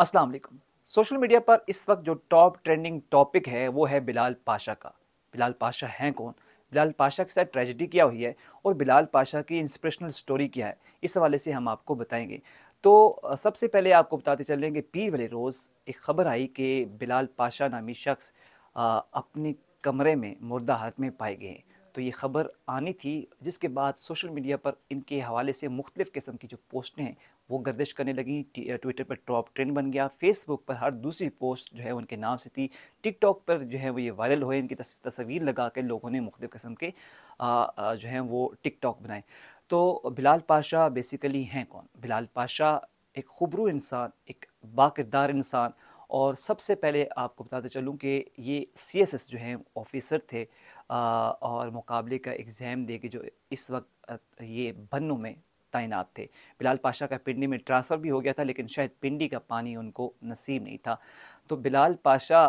अस्सलाम वालेकुम। Social media पर इस वक्त जो टॉप ट्रेंडिंग टॉपिक है वो है बिलाल पाशा का। बिलाल पाशा हैं कौन? बिलाल पाशा के साथ ट्रेजेडी क्या हुई है और बिलाल पाशा की इंस्पिरेशनल स्टोरी क्या है, इस हवाले से हम आपको बताएंगे। तो सबसे पहले आपको बताते चलें कि पीर वाले रोज़ एक ख़बर आई कि बिलाल पाशा नामी शख्स अपने कमरे में मुर्दा हालत में पाए गए हैं। तो ये ख़बर आनी थी, जिसके बाद सोशल मीडिया पर इनके हवाले से मुख्तलिफ़ किस्म की जो पोस्टें हैं वो गर्दिश करने लगी। ट्विटर पर टॉप ट्रेंड बन गया, फेसबुक पर हर दूसरी पोस्ट जो है उनके नाम से थी, टिकटॉक पर जो है वो ये वायरल हुए। इनकी तस्वीर लगा कर लोगों ने मुख्तलिफ़ किस्म के जो हैं वो टिकटॉक बनाए। तो बिलाल पाशा बेसिकली हैं कौन? बिलाल पाशा एक खुबरू इंसान, एक बाकिरदार इंसान, और सबसे पहले आपको बताते चलूँ कि ये सीएसएस जो हैं ऑफिसर थे, और मुकाबले का एग्ज़ाम दे के जो इस वक्त ये बन्नों में तैनात थे। बिलाल पाशा का पिंडी में ट्रांसफ़र भी हो गया था, लेकिन शायद पिंडी का पानी उनको नसीब नहीं था। तो बिलाल पाशा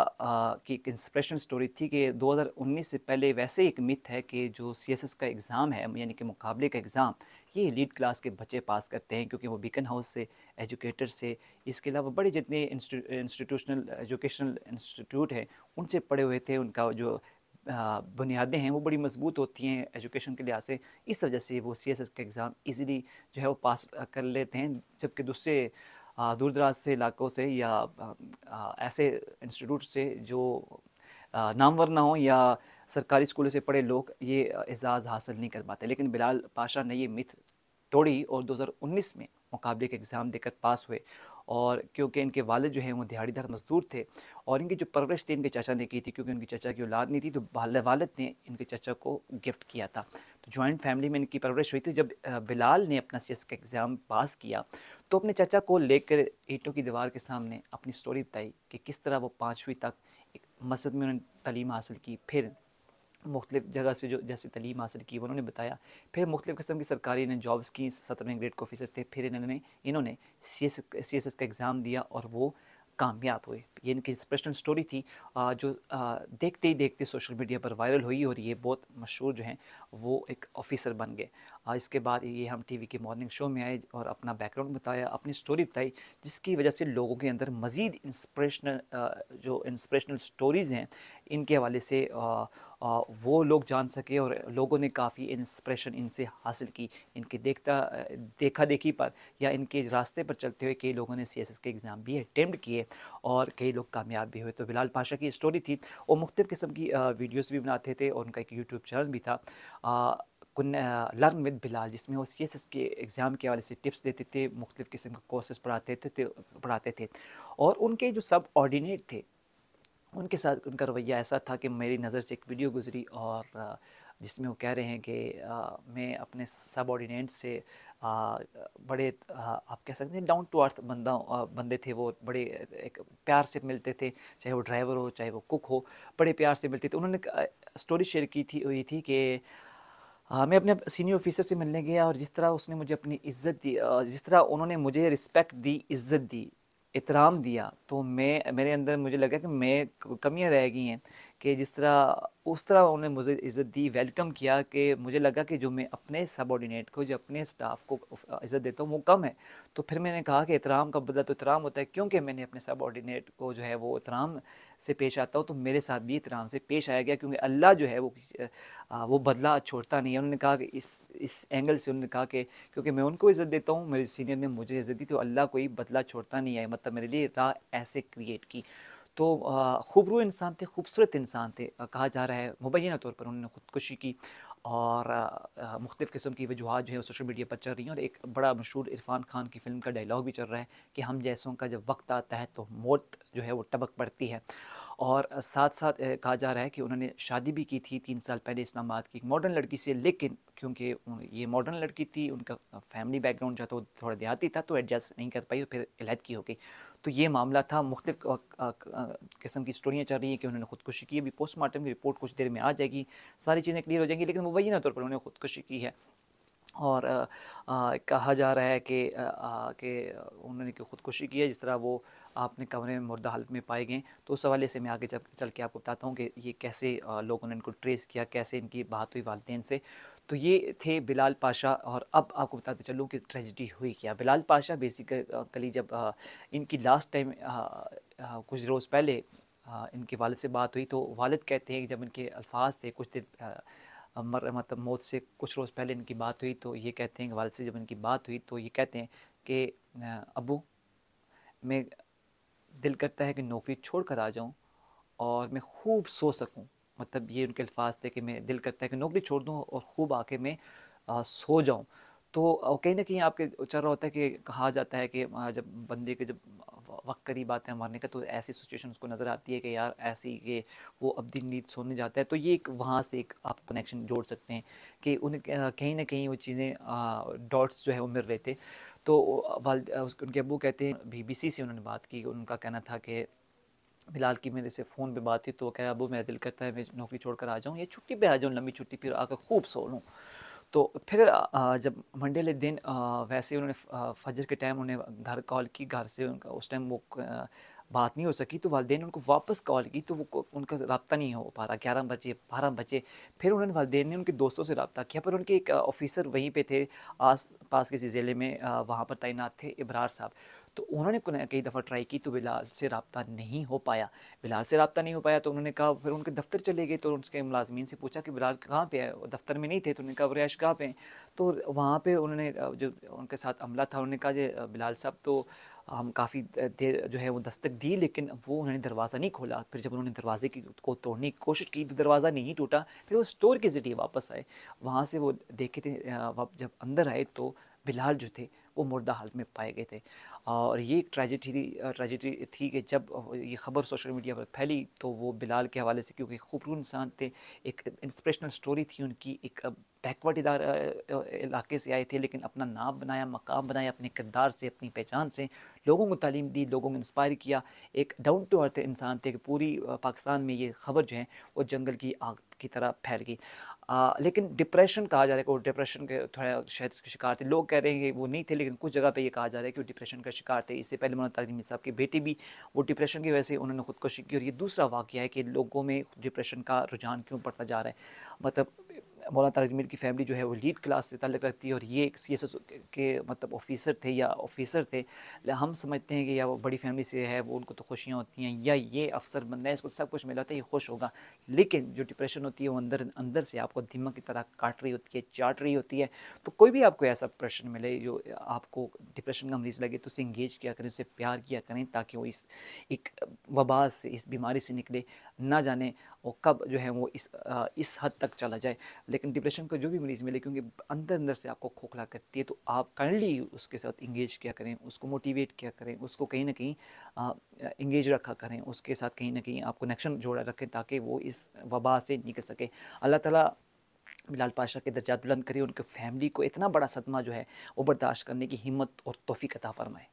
की एक इंस्पिरेशन स्टोरी थी कि 2019 से पहले वैसे एक मिथ है कि जो सीएसएस का एग्ज़ाम है, यानी कि मुकाबले का एग्ज़ाम, ये एलीट क्लास के बच्चे पास करते हैं, क्योंकि वो बीकन हाउस से, एजुकेटर से, इसके अलावा बड़े जितने इंस्टीट्यूशनल एजुकेशनल इंस्टीट्यूट हैं उनसे पढ़े हुए थे। उनका जो बुनियादें हैं वो बड़ी मजबूत होती हैं एजुकेशन के लिहाज से। इस वजह से वो सीएसएस का एग्ज़ाम इजीली जो है वो पास कर लेते हैं, जबकि दूसरे दूर दराज से इलाकों से या ऐसे इंस्टीट्यूट से जो नामवर ना हो या सरकारी स्कूलों से पढ़े लोग ये एजाज़ हासिल नहीं कर पाते। लेकिन बिलाल पाशा ने ये मिथ तोड़ी और 2019 में मुकाबले के एग्ज़ाम देकर पास हुए। और क्योंकि इनके वालिद जो हैं वो दिहाड़ीदार मज़दूर थे, और इनकी जो परवरिश थी इनके चाचा ने की थी, क्योंकि उनकी चाचा की औलाद नहीं थी, तो वालिद ने इनके चाचा को गिफ्ट किया था। तो जॉइंट फैमिली में इनकी परवरिश हुई थी। जब बिलाल ने अपना सीएस का एग्ज़ाम पास किया तो अपने चाचा को लेकर ईंटों की दीवार के सामने अपनी स्टोरी बताई कि किस तरह वो 5वीं तक एक मस्जिद में उन्होंने तालीम हासिल की, फिर मुख्तलिफ़ जगह से जो जैसे तालीम हासिल की वो उन्होंने बताया, फिर मुख्तलिफ़ किस्म की सरकारी ने जॉब्स की, 17वें ग्रेड के ऑफिसर थे, फिर इन्होंने सीएसएस का एग्ज़ाम दिया और वो कामयाब हुए। ये इनकी इंस्पिरेशनल स्टोरी थी, जो देखते ही देखते सोशल मीडिया पर वायरल हुई और ये बहुत मशहूर जो हैं वो एक ऑफिसर बन गए। इसके बाद ये हम टीवी के मॉर्निंग शो में आए और अपना बैकग्राउंड बताया, अपनी स्टोरी बताई, जिसकी वजह से लोगों के अंदर मज़ीद इंस्पिरेशनल जो इंस्पिरेशनल स्टोरीज़ हैं इनके हवाले से वो लोग जान सके, और लोगों ने काफ़ी इंस्पिरेशन इनसे हासिल की। इनके देखा देखी पर या इनके रास्ते पर चलते हुए कई लोगों ने सीएसएस के एग्ज़ाम भी अटेम्प्ट किए और कई लोग कामयाब भी हुए। तो बिलाल पाशा की स्टोरी थी। वो मुख्तलिफ़ किस्म की वीडियोस भी बनाते थे और उनका एक यूट्यूब चैनल भी था, लर्न विद बिलाल, जिसमें वो सीएसएस के एग्ज़ाम के हवाले से टिप्स देते थे, मुख्तलिफ़ किस्म के कोर्सेज़ पढ़ाते थे। और उनके जो सब ऑर्डिनेट थे उनके साथ उनका रवैया ऐसा था कि मेरी नज़र से एक वीडियो गुजरी, और जिसमें वो कह रहे हैं कि मैं अपने सबऑर्डिनेट से बड़े आप कह सकते हैं डाउन टू अर्थ बंदे थे। वो बड़े एक प्यार से मिलते थे, चाहे वो ड्राइवर हो चाहे वो कुक हो, बड़े प्यार से मिलते थे। उन्होंने स्टोरी शेयर की थी, हुई थी कि मैं अपने सीनियर ऑफिसर से मिलने गया और जिस तरह उसने मुझे अपनी इज़्ज़त दी, जिस तरह उन्होंने मुझे रिस्पेक्ट दी, इज़्ज़त दी, एहतराम दिया, तो मेरे अंदर मुझे लगा कि कमियां रह गई हैं, कि जिस तरह उस तरह उन्होंने मुझे इज़्ज़त दी, वेलकम किया, कि मुझे लगा कि जो मैं अपने सबऑर्डिनेट को, जो अपने स्टाफ को इज़्ज़त देता हूँ वो कम है। तो फिर मैंने कहा कि एहतराम का बदला तो एहतराम होता है, क्योंकि मैंने अपने सबऑर्डिनेट को जो है वो एहतराम से पेश आता हूँ, तो मेरे साथ भी एहतराम से पेश आया गया, क्योंकि अल्लाह जो है वो बदला छोड़ता नहीं है। उन्होंने कहा कि इस एंगल से उन्होंने कहा कि क्योंकि मैं उनको इज़्ज़त देता हूँ, मेरे सीनियर ने मुझे इज़्ज़त दी, तो अल्लाह कोई बदला छोड़ता नहीं है, मतलब मेरे लिए राह ऐसे क्रिएट की। तो खूबरू इंसान थे, खूबसूरत इंसान थे। कहा जा रहा है मुबैना तौर पर उन्होंने ख़ुदकुशी की, और मुख्तलिफ़ किस्म की वजूहात जो है सोशल मीडिया पर चल रही हैं। और एक बड़ा मशहूर इरफ़ान खान की फ़िल्म का डायलॉग भी चल रहा है कि हम जैसों का जब वक्त आता है तो मौत जो है वो टपक पड़ती है। और साथ साथ कहा जा रहा है कि उन्होंने शादी भी की थी 3 साल पहले इस्लामाबाद की एक मॉडर्न लड़की से, लेकिन क्योंकि ये मॉडर्न लड़की थी, उनका फैमिली बैकग्राउंड जो था वो थोड़ा देहाती था, तो एडजस्ट नहीं कर पाई और फिर अलहदगी हो गई। तो ये मामला था। मुख्तलिफ़ किस्म की स्टोरियाँ चल रही हैं कि उन्होंने ख़ुदकुशी की। अभी पोस्टमार्टम की रिपोर्ट कुछ देर में आ जाएगी, सारी चीज़ें क्लियर हो जाएंगी, लेकिन मुबैना तौर पर उन्होंने ख़ुदकुशी की है। और कहा जा रहा है कि उन्होंने ख़ुदकुशी की है, जिस तरह वो अपने कमरे में मुर्दा हालत में पाए गए। तो उस हवाले से मैं आगे चल के आपको बताता हूँ कि ये कैसे लोगों ने इनको ट्रेस किया, कैसे इनकी बात हुई वालिदैन से। तो ये थे बिलाल पाशा। और अब आपको बताते चलूँ कि ट्रेजिडी हुई क्या। बिलाल पाशा बेसिकली जब इनकी लास्ट टाइम कुछ रोज़ पहले इनके वालिद से बात हुई, तो वालिद कहते हैं कि जब इनके अल्फाज थे कुछ देर मतलब मौत से कुछ रोज़ पहले इनकी बात हुई, तो ये कहते हैं कि वालिद से जब इनकी बात हुई तो ये कहते हैं कि अबू, मैं दिल करता है कि नौकरी छोड़ कर आ जाऊँ और मैं खूब सो सकूं। मतलब ये उनके अल्फाज थे कि मैं दिल करता है कि नौकरी छोड़ दूं और खूब आके मैं सो जाऊं। तो कहीं ना कहीं आपके चल रहा होता है कि कहा जाता है कि जब बंदे के जब वक्त करीब आते हैं मरने का, तो ऐसी सिचुएशन उसको नज़र आती है कि यार ऐसी कि वो अब दिन नींद सोने जाता है। तो ये एक वहाँ से एक आप कनेक्शन जोड़ सकते हैं कि उन्हें कहीं ना कहीं वो चीज़ें डॉट्स जो है वो मिल रहे थे। तो उनके अब्बू कहते हैं, बीबीसी से उन्होंने बात की, उनका कहना था कि बिलाल की मेरे से फ़ोन पे बात थी, तो वो कह अबू मेरा दिल करता है मैं नौकरी छोड़कर आ जाऊँ या छुट्टी पे आ जाऊँ, लंबी छुट्टी, फिर आकर खूब सो लूँ। तो फिर जब मंडे वाले दिन वैसे उन्होंने फजर के टाइम उन्हें घर कॉल की, घर से उनका उस टाइम वो बात नहीं हो सकी, तो वालिदैन ने उनको वापस कॉल की, तो वो उनका रब्ता नहीं हो पा रहा। 11 बजे 12 बजे फिर उन्होंने वालिदैन ने उनके दोस्तों से रब्ता किया, पर उनके एक ऑफिसर वहीं पे थे आस पास किसी ज़िले में, वहाँ पर तैनात थे इब्रार साहब। तो उन्होंने कई दफ़ा ट्राई की तो बिलाल से रब्ता नहीं हो पाया। बिलाल से रब्ता नहीं हो पाया तो उन्होंने कहा, फिर उनके दफ्तर चले गए, तो उसके मुलाजमीन से पूछा कि बिलाल कहाँ पे है, वो दफ्तर में नहीं थे, तो उन्होंने कहा रिहाइश कहाँ पे हैं। तो वहाँ पे उन्होंने जो उनके साथ अमला था उन्होंने कहा कि बिलाल साहब, तो हम काफ़ी देर जो है वो दस्तक दी, लेकिन वो उन्होंने दरवाज़ा नहीं खोला। फिर जब उन्होंने दरवाजे को तोड़ने की कोशिश की तो दरवाज़ा नहीं टूटा। फिर वो स्टोर के ज़रिए वापस आए, वहाँ से वो देखे थे, जब अंदर आए तो बिलाल जो थे वो मुर्दा हालत में पाए गए थे। और ये एक ट्रेजिडी थी कि जब ये ख़बर सोशल मीडिया पर फैली, तो वो बिलाल के हवाले से, क्योंकि खूबसूरत इंसान थे, एक इंस्पिरेशनल स्टोरी थी उनकी, एक बैकवर्ड इलाके से आए थे लेकिन अपना नाम बनाया, मकाम बनाया, अपने किरदार से, अपनी पहचान से लोगों को तालीम दी, लोगों को इंस्पायर किया। एक डाउन टू अर्थ इंसान थे कि पूरी पाकिस्तान में ये ख़बर जो है वो जंगल की आग की तरह फैल गई। लेकिन डिप्रेशन कहा जा रहा है कि वो डिप्रेशन के थोड़ा शायद उसके शिकार थे। लोग कह रहे हैं कि वो नहीं थे, लेकिन कुछ जगह पे ये कहा जा रहा है कि वो डिप्रेशन का शिकार थे। इससे पहले मौलाना तारिक मीर साहब की बेटी भी वो डिप्रेशन की वजह से उन्होंने खुदकुशी की। और ये दूसरा वाक़या है कि लोगों में डिप्रेशन का रुझान क्यों बढ़ता जा रहा है। मतलब मौलाना तारिक मीर की फैमिली जो है वो लीड क्लास से ताल्लुक़ रखती है, और ये एक सीएसएस के मतलब ऑफिसर थे। हम समझते हैं कि या वो बड़ी फैमिली से है, वो उनको तो खुशियाँ होती हैं, या ये अफसर बनना है, इसको सब कुछ मिला होता है, ये खुश होगा। लेकिन जो डिप्रेशन होती है वो अंदर अंदर से आपको दीमक की तरह काट रही होती है, चाट रही होती है। तो कोई भी आपको ऐसा प्रश्न मिले जो आपको डिप्रेशन का मरीज़ लगे, तो उससे इंगेज किया करें, उससे प्यार किया करें, ताकि वो इस एक वबा से, इस बीमारी से निकले। ना जाने वो कब जो है वो इस हद तक चला जाए। लेकिन डिप्रेशन का जो भी मरीज़ मिले, क्योंकि अंदर अंदर से आपको खोखला करती है, तो आप काइंडली उसके साथ इंगेज किया करें, उसको मोटिवेट किया करें, उसको कहीं ना कहीं इंगेज रखा करें, उसके साथ कहीं ना कहीं आप कनेक्शन जोड़ा रखें, ताकि वो इस वबा से निकल सके। अल्लाह ताला बिलाल पाशा के दर्जात बुलंद करे, उनके फैमिली को इतना बड़ा सदमा जो है वो बर्दाश्त करने की हिम्मत और तौफीक अता फ़रमाए।